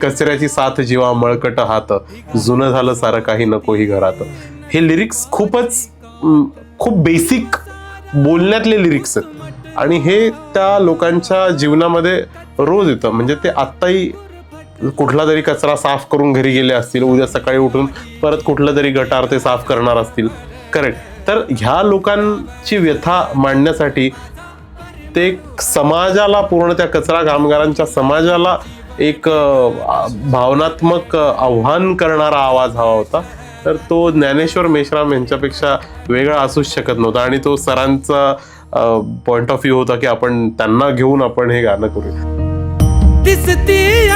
कचऱ्याची साथ जीवा मळकट हात, जुनं झालं सारं काही नको ही घरात. हे लिरिक्स खूप बेसिक बोलण्यातले लिरिक्स आहेत आणि हे त्या लोकांच्या जीवनामध्ये रोज येतं. म्हणजे ते आत्ताही कुठला तरी कचरा साफ करून घरी गेले असतील, उद्या सकाळी उठून परत कुठलं तरी गटार ते साफ करणार असतील. करेक्ट. तर ह्या लोकांची व्यथा मांडण्यासाठी ते समाजाला, पूर्ण त्या कचरा कामगारांच्या समाजाला एक भावनात्मक आव्हान करणारा आवाज हवा होता. तर तो ज्ञानेश्वर मेश्राम यांच्यापेक्षा वेगळा असूच शकत नव्हता आणि तो सरांचा पॉइंट ऑफ व्ह्यू होता की आपण त्यांना घेऊन आपण हे गाणं करूया. दिसती